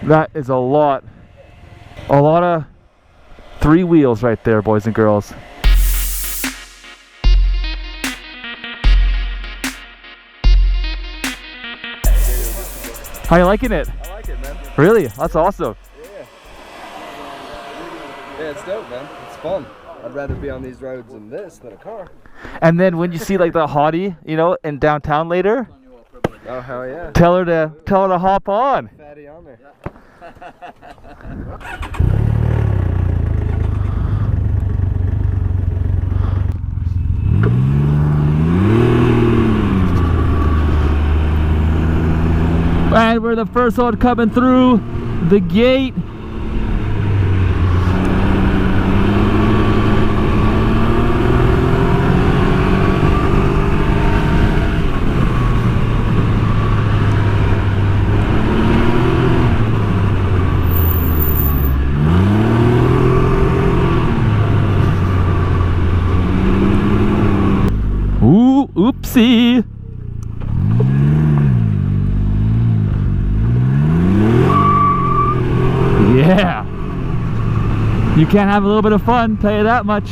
That is a lot of 3 wheels right there, boys and girls. How you liking it? I like it, man. Really? That's awesome. Yeah. Yeah, it's dope, man. It's fun. I'd rather be on these roads than this than a car. And then when you see like the hottie, you know, in downtown later, oh hell yeah! Tell her to hop on. Fatty on there. And we're the first one coming through the gate. Ooh, oopsie. Yeah. You can't have a little bit of fun, tell you that much.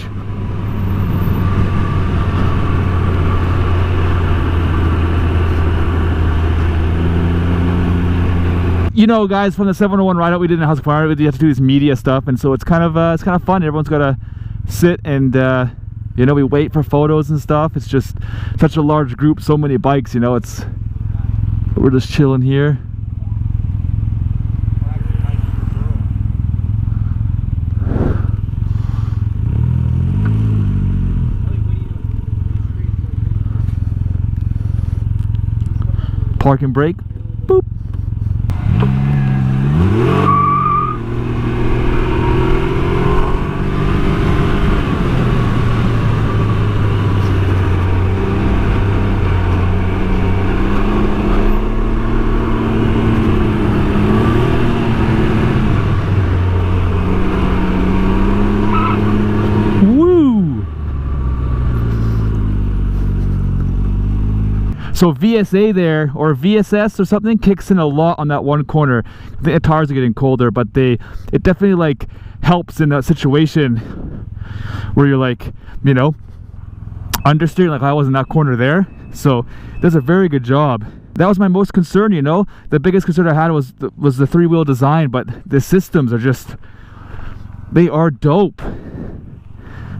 You know, guys, from the 701 ride out we did in House of Fire, we have to do this media stuff, and so it's kind of fun. Everyone's got to sit and you know, we wait for photos and stuff. It's just such a large group, so many bikes, you know, we're just chilling here. Park and brake. Boop. So VSA there, or VSS or something, kicks in a lot on that one corner. The tires are getting colder, but it definitely like helps in that situation where you're like, you know, understeering like I was in that corner there. So it does a very good job. That was my most concern, you know. The biggest concern I had was the 3-wheel design, but the systems are just, they are dope.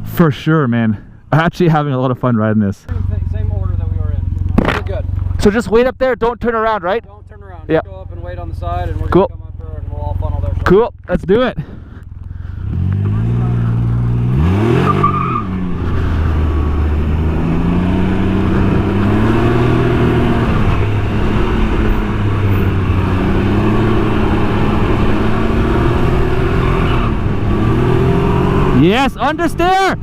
For sure, man. I'm actually having a lot of fun riding this. Same order that we were in. We're good. So just wait up there, don't turn around, right? Don't turn around. Yeah. Just go up and wait on the side, and we're Cool. gonna come up here and we'll all funnel there. Cool, let's do it. Yes, understeer!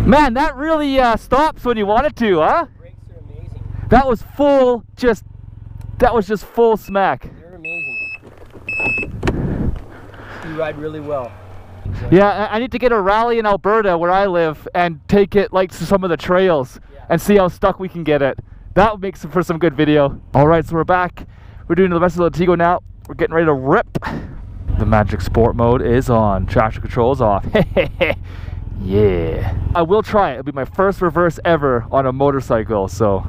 Man, that really stops when you want it to, huh? Brakes are amazing. That was full, that was just full smack. You're amazing. You ride really well. Yeah, I need to get a rally in Alberta where I live and take it like to some of the trails and see how stuck we can get it. That would make for some good video. All right, so we're back. We're doing the rest of the Latigo now. We're getting ready to rip. The magic sport mode is on. Traction control is off. Yeah. I will try it. It'll be my first reverse ever on a motorcycle, so.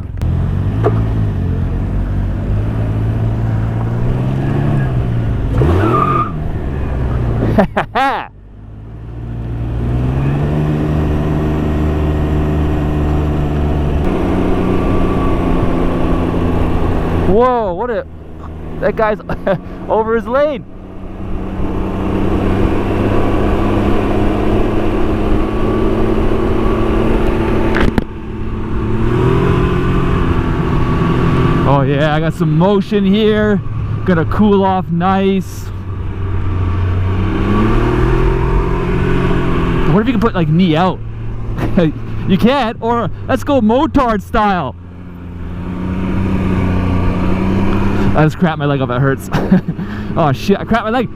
Whoa, what a, that guy's over his lane. Oh yeah, I got some motion here. Gonna cool off nice. What if you can put like knee out? You can't, or let's go motard style. I just cracked my leg up, it hurts. Oh shit, I cracked my leg.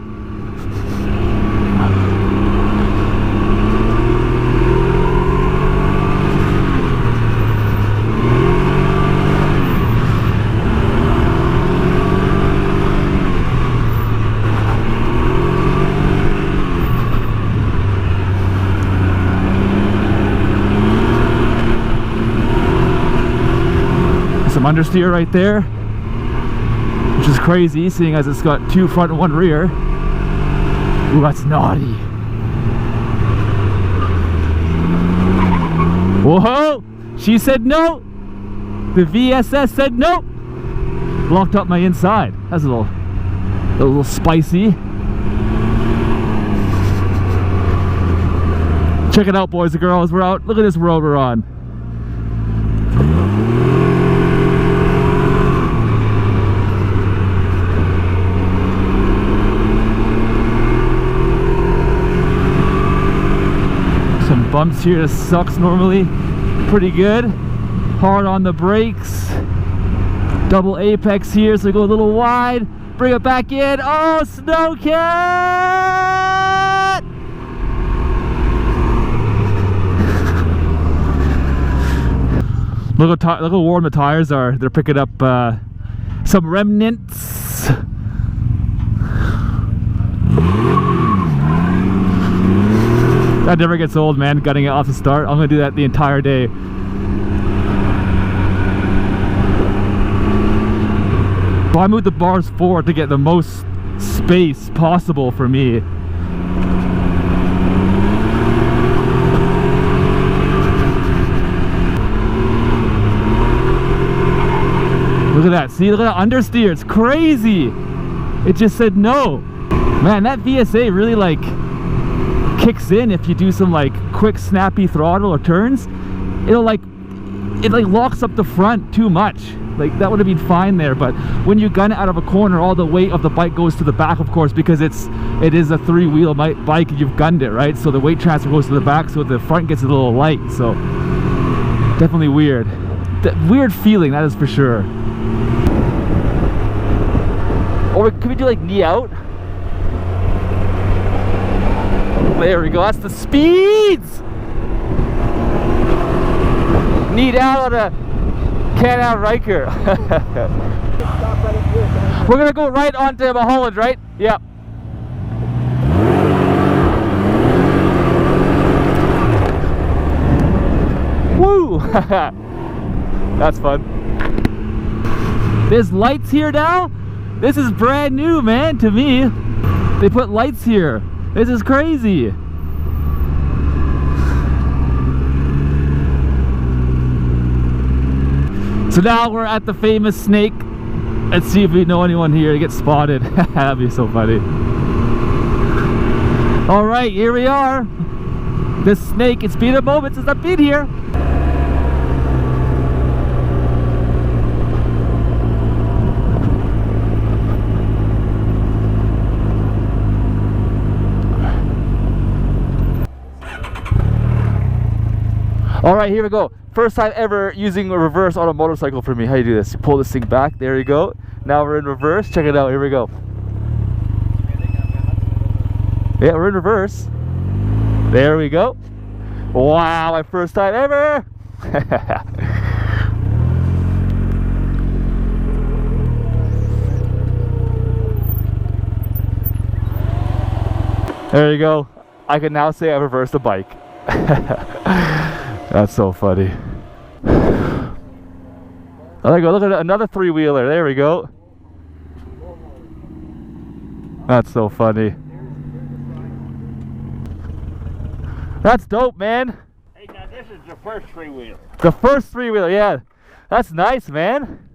understeer right there, which is crazy seeing as it's got 2 front and 1 rear. Ooh, that's naughty. Whoa! She said no! The VSS said no! Locked up my inside. That's a little spicy. Check it out, boys and girls. We're out. Look at this road we're on. Some bumps here. This sucks normally. Pretty good. Hard on the brakes. Double apex here, so we go a little wide. Bring it back in. Oh, snowcat! Look how warm the tires are. They're picking up some remnants. That never gets old, man, gutting it off the start. I'm gonna do that the entire day. So I moved the bars forward to get the most space possible for me. Look at that. See, look at that understeer. It's crazy. It just said no. Man, that VSA really like kicks in if you do some like quick snappy throttle or turns. It locks up the front too much. Like that would have been fine there, but when you gun it out of a corner, all the weight of the bike goes to the back, of course, because it is a 3-wheel bike and you've gunned it, right? So the weight transfer goes to the back, so the front gets a little light. So definitely weird. Weird feeling, that is for sure. Or can we do like knee out? There we go. That's the speeds. Knee down on a canam Ryker. We're gonna go right onto Mulholland, right? Yeah. Woo! That's fun. There's lights here now. This is brand new, man, to me. They put lights here. This is crazy. So now we're at the famous snake. Let's see if we know anyone here to get spotted. That'd be so funny. All right, here we are. The snake. It's been a moment since I've been here. All right, here we go. First time ever using a reverse on a motorcycle for me. How you do this? You pull this thing back. There you go. Now we're in reverse. Check it out. Here we go. Yeah, we're in reverse. There we go. Wow, my first time ever. There you go. I can now say I reversed the bike. That's so funny. There you go. Look at another 3-wheeler. There we go. That's so funny. That's dope, man. Hey, now this is the first 3-wheeler. The first 3-wheeler, yeah. That's nice, man.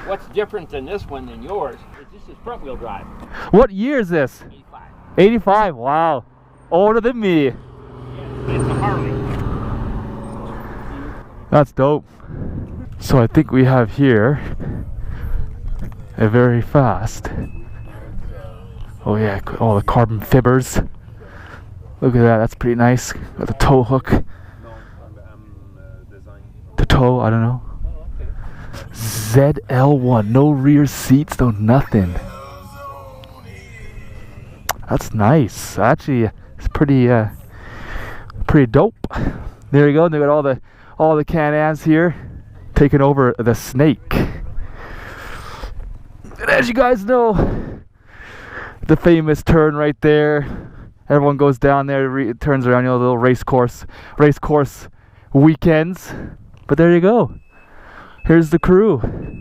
What's different than this one than yours is this is front-wheel drive. What year is this? 85. 85. Wow. Older than me. Yeah, it's a Harley. That's dope. So I think we have here a very fast. Oh yeah, all the carbon fibers. Look at that, that's pretty nice. Got the tow hook. The tow, I don't know. ZL1, no rear seats, no nothing. That's nice. Actually, it's pretty dope. There you go. And they got all the Can-Ams here taking over the snake. And as you guys know, the famous turn right there. Everyone goes down there, turns around, you know, the little race course weekends. But there you go. Here's the crew.